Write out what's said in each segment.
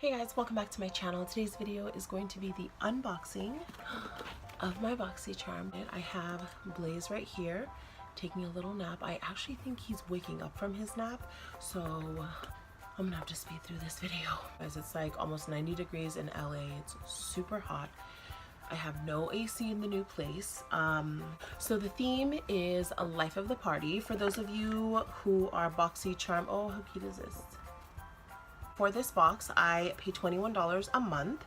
Hey guys, welcome back to my channel. Today's video is going to be the unboxing of my Boxycharm. I have Blaze right here taking a little nap. I actually think he's waking up from his nap, so I'm gonna have to speed through this video. Guys, it's like almost 90 degrees in LA. It's super hot. I have no AC in the new place. So the theme is a life of the party. For those of you who are Boxycharm, oh, how cute is this? For this box, I paid $21 a month.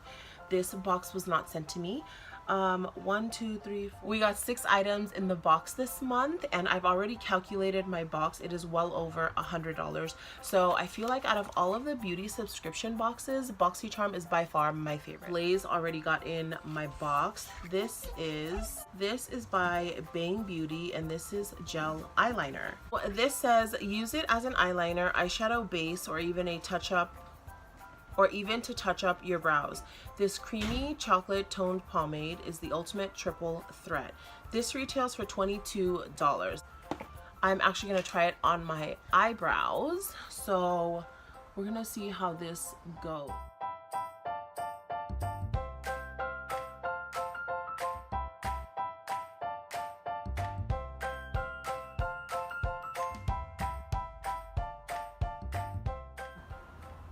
This box was not sent to me. 1, 2, 3, 4. We got 6 items in the box this month, and I've already calculated my box. It is well over $100. So I feel like out of all of the beauty subscription boxes, Boxycharm is by far my favorite. Blaze already got in my box. This is by Bang Beauty, and this is gel eyeliner. This says use it as an eyeliner, eyeshadow base, or even to touch up your brows. This creamy chocolate toned pomade is the ultimate triple threat. This retails for $22. I'm actually gonna try it on my eyebrows, so we're gonna see how this goes.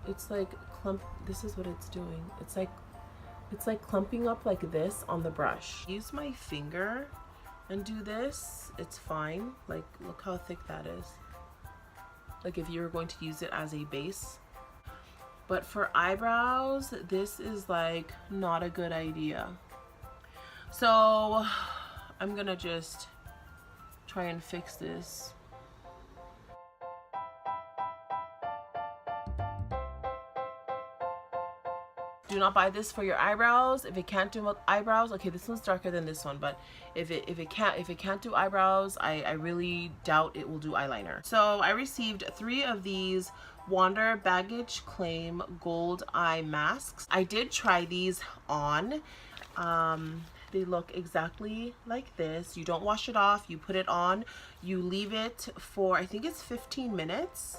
It's like this is what it's doing. It's like clumping up like this on the brush. Use my finger and do this, it's fine. Like, look how thick that is. Like if you were going to use it as a base. But for eyebrows, this is like not a good idea. So I'm gonna just try and fix this. Do not buy this for your eyebrows. If it can't do eyebrows, okay, this one's darker than this one, but if it can't do eyebrows, I really doubt it will do eyeliner. So I received 3 of these Wander Baggage Claim Gold Eye Masks. I did try these on. They look exactly like this. You don't wash it off, you put it on, you leave it for, I think it's 15 minutes.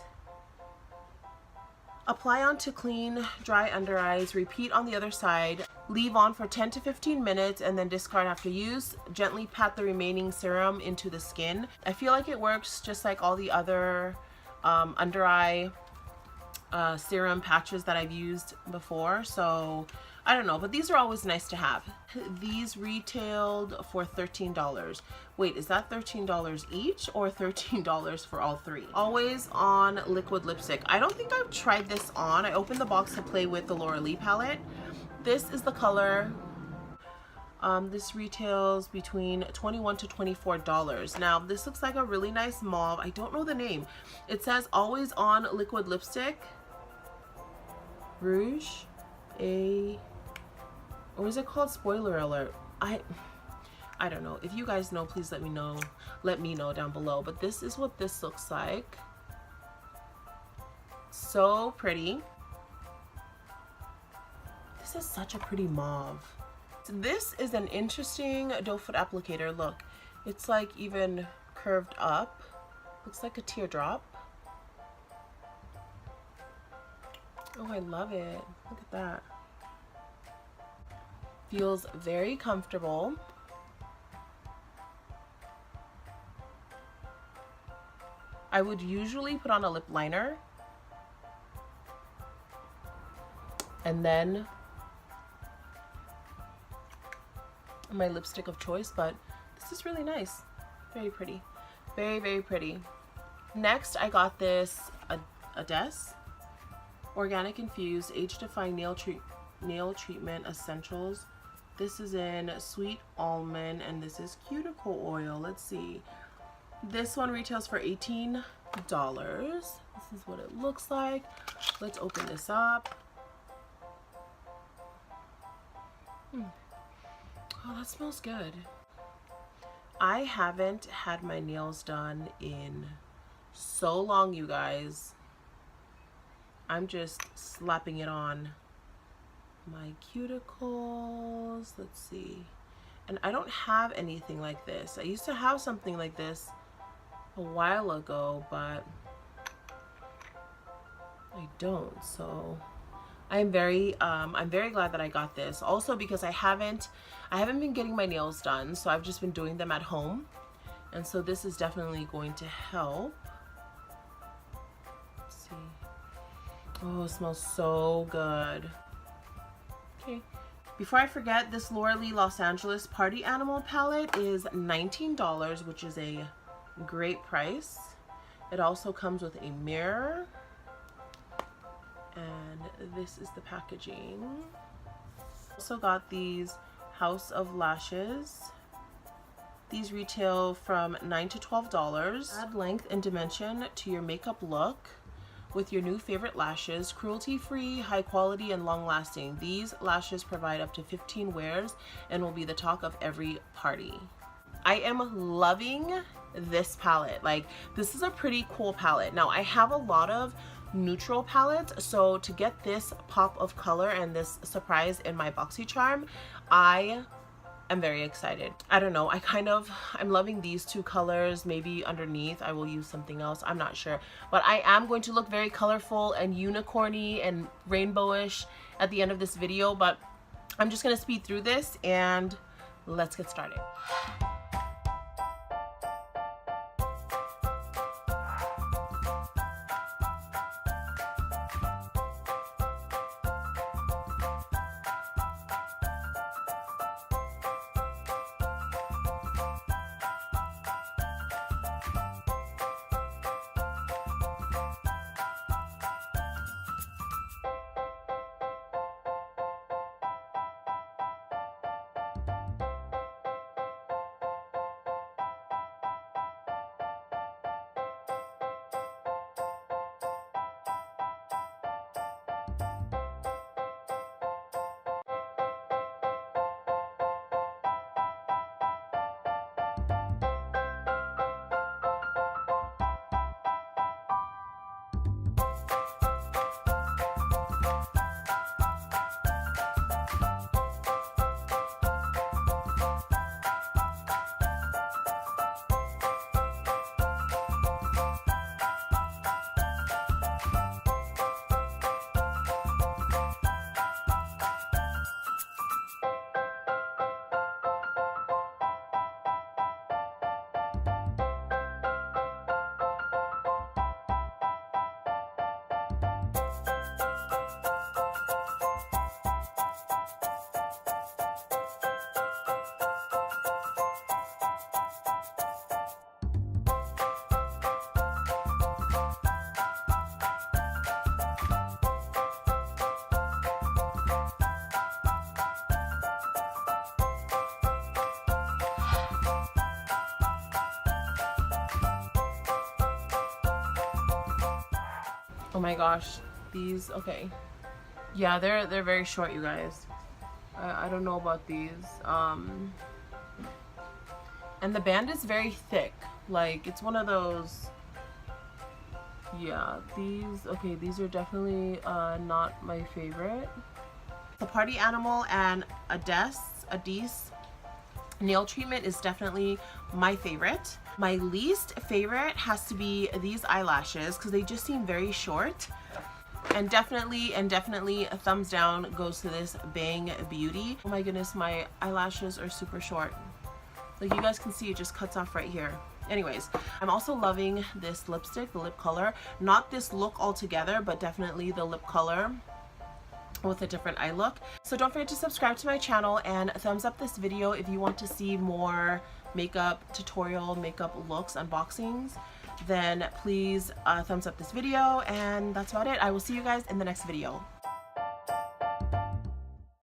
Apply onto clean, dry under eyes, repeat on the other side, leave on for 10 to 15 minutes, and then discard after use. Gently pat the remaining serum into the skin. I feel like it works just like all the other under eye serum patches that I've used before, so I don't know, but these are always nice to have. These retailed for $13. Wait, is that $13 each or $13 for all 3? Always on liquid lipstick. I don't think I've tried this on. I opened the box to play with the Laura Lee palette. This is the color. This retails between $21 to $24. Now, this looks like a really nice mauve. I don't know the name. It says always on liquid lipstick. Rouge. Or is it called Spoiler Alert? I don't know. If you guys know, please let me know. Let me know down below. But this is what this looks like. So pretty. This is such a pretty mauve. This is an interesting doe foot applicator. Look, it's like even curved up. Looks like a teardrop. Oh, I love it. Look at that. Feels very comfortable. I would usually put on a lip liner and then my lipstick of choice, but this is really nice. Very pretty. Very, very pretty. Next, I got this Ades Organic Infused Age-Defying Nail Treatment Essentials. This is in Sweet Almond, and this is cuticle oil. Let's see. This one retails for $18. This is what it looks like. Let's open this up. Oh, that smells good. I haven't had my nails done in so long, you guys. I'm just slapping it on my cuticles. Let's see. And I don't have anything like this. I used to have something like this a while ago, but I don't. So I'm very glad that I got this. Also because I haven't been getting my nails done, so I've just been doing them at home. And so this is definitely going to help. Let's see. Oh, it smells so good. Okay. Before I forget, this Laura Lee Los Angeles Party Animal palette is $19, which is a great price. It also comes with a mirror. And this is the packaging. Also got these House of Lashes. These retail from $9 to $12. Add length and dimension to your makeup look with your new favorite lashes. Cruelty-free, high quality, and long-lasting. These lashes provide up to 15 wears and will be the talk of every party. I am loving this palette. Like, this is a pretty cool palette. Now, I have a lot of neutral palettes, so to get this pop of color and this surprise in my Boxycharm, I am very excited. I don't know, I'm loving these two colors. Maybe underneath I will use something else, I'm not sure, but I am going to look very colorful and unicorny and rainbowish at the end of this video. But I'm just gonna speed through this and let's get started. Oh my gosh, these, okay. Yeah, they're very short, you guys. I don't know about these. And the band is very thick. Like, it's one of those, yeah, these are definitely not my favorite. The Party Animal and Adese nail treatment is definitely my favorite. My least favorite has to be these eyelashes because they just seem very short. And definitely a thumbs down goes to this Bang Beauty. Oh my goodness, my eyelashes are super short. Like, you guys can see it just cuts off right here. Anyways, I'm also loving this lipstick, the lip color. Not this look altogether, but definitely the lip color with a different eye look. So don't forget to subscribe to my channel and thumbs up this video if you want to see more makeup tutorial, makeup looks, unboxings. Then please thumbs up this video, and that's about it. I will see you guys in the next video.